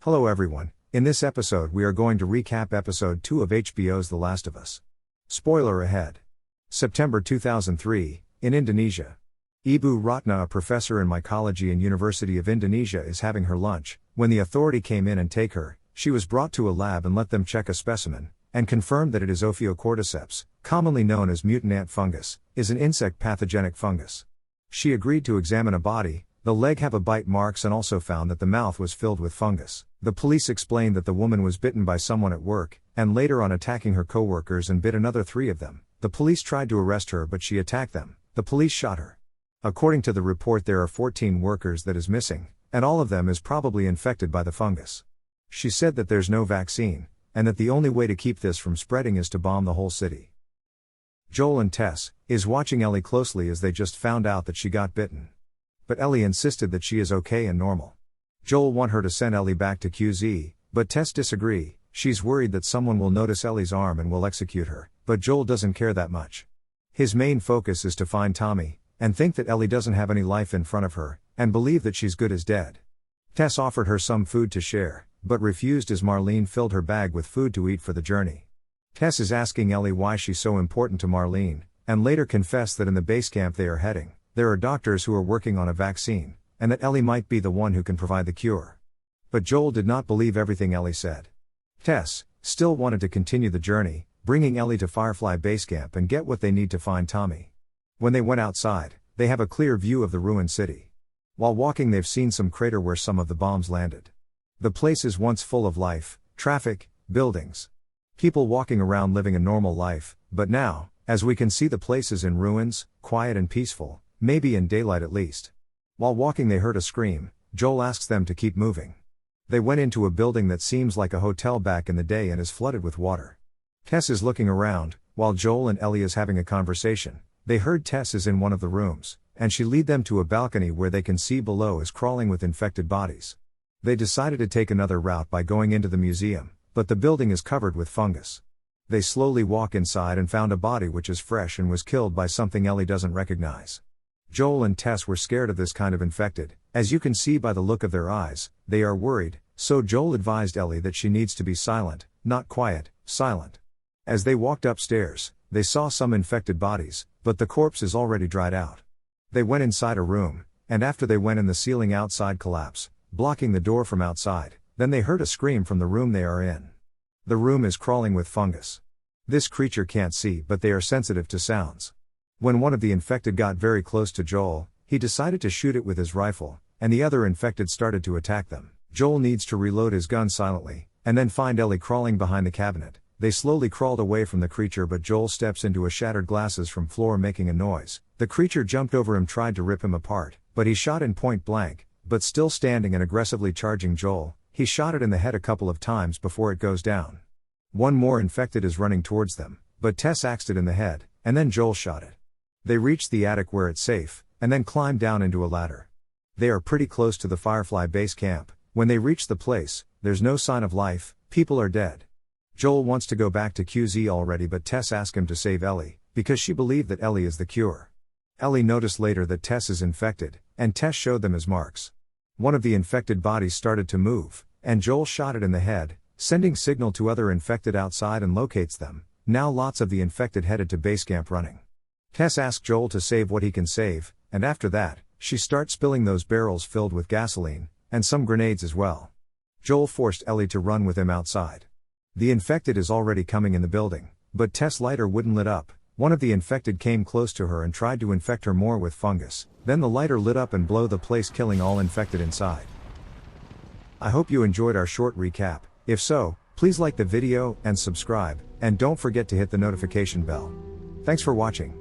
Hello everyone, in this episode we are going to recap episode 2 of HBO's The Last of Us. Spoiler ahead. September 2003, in Indonesia. Ibu Ratna, a professor in mycology in University of Indonesia, is having her lunch. When the authority came in and take her, she was brought to a lab and let them check a specimen, and confirmed that it is Ophiocordyceps, commonly known as mutant ant fungus, is an insect pathogenic fungus. She agreed to examine a body. The leg have a bite marks and also found that the mouth was filled with fungus. The police explained that the woman was bitten by someone at work, and later on attacking her co-workers and bit another 3 of them. The police tried to arrest her but she attacked them. The police shot her. According to the report, there are 14 workers that is missing, and all of them is probably infected by the fungus. She said that there's no vaccine, and that the only way to keep this from spreading is to bomb the whole city. Joel and Tess is watching Ellie closely as they just found out that she got bitten. But Ellie insisted that she is okay and normal. Joel want her to send Ellie back to QZ, but Tess disagree. She's worried that someone will notice Ellie's arm and will execute her, but Joel doesn't care that much. His main focus is to find Tommy, and think that Ellie doesn't have any life in front of her, and believe that she's good as dead. Tess offered her some food to share, but refused as Marlene filled her bag with food to eat for the journey. Tess is asking Ellie why she's so important to Marlene, and later confessed that in the base camp they are heading, there are doctors who are working on a vaccine, and that Ellie might be the one who can provide the cure. But Joel did not believe everything Ellie said. Tess still wanted to continue the journey, bringing Ellie to Firefly basecamp and get what they need to find Tommy. When they went outside, they have a clear view of the ruined city. While walking, they've seen some crater where some of the bombs landed. The place is once full of life, traffic, buildings. People walking around living a normal life, but now, as we can see, the place is in ruins, quiet and peaceful. Maybe in daylight at least. While walking they heard a scream. Joel asks them to keep moving. They went into a building that seems like a hotel back in the day and is flooded with water. Tess is looking around, while Joel and Ellie is having a conversation. They heard Tess is in one of the rooms, and she lead them to a balcony where they can see below is crawling with infected bodies. They decided to take another route by going into the museum, but the building is covered with fungus. They slowly walk inside and found a body which is fresh and was killed by something Ellie doesn't recognize. Joel and Tess were scared of this kind of infected. As you can see by the look of their eyes, they are worried, so Joel advised Ellie that she needs to be silent, not quiet, silent. As they walked upstairs, they saw some infected bodies, but the corpse is already dried out. They went inside a room, and after they went in, the ceiling outside collapse, blocking the door from outside. Then they heard a scream from the room they are in. The room is crawling with fungus. This creature can't see, but they are sensitive to sounds. When one of the infected got very close to Joel, he decided to shoot it with his rifle, and the other infected started to attack them. Joel needs to reload his gun silently, and then find Ellie crawling behind the cabinet. They slowly crawled away from the creature, but Joel steps into a shattered glasses from floor making a noise. The creature jumped over him, tried to rip him apart, but he shot in point blank, but still standing and aggressively charging Joel. He shot it in the head a couple of times before it goes down. One more infected is running towards them, but Tess axed it in the head, and then Joel shot it. They reached the attic where it's safe, and then climbed down into a ladder. They are pretty close to the Firefly base camp. When they reach the place, there's no sign of life, people are dead. Joel wants to go back to QZ already, but Tess asks him to save Ellie, because she believed that Ellie is the cure. Ellie noticed later that Tess is infected, and Tess showed them his marks. One of the infected bodies started to move, and Joel shot it in the head, sending signal to other infected outside and locates them. Now lots of the infected headed to base camp running. Tess asks Joel to save what he can save, and after that, she starts spilling those barrels filled with gasoline, and some grenades as well. Joel forced Ellie to run with him outside. The infected is already coming in the building, but Tess' lighter wouldn't lit up. One of the infected came close to her and tried to infect her more with fungus. Then the lighter lit up and blew the place, killing all infected inside. I hope you enjoyed our short recap. If so, please like the video and subscribe, and don't forget to hit the notification bell. Thanks for watching.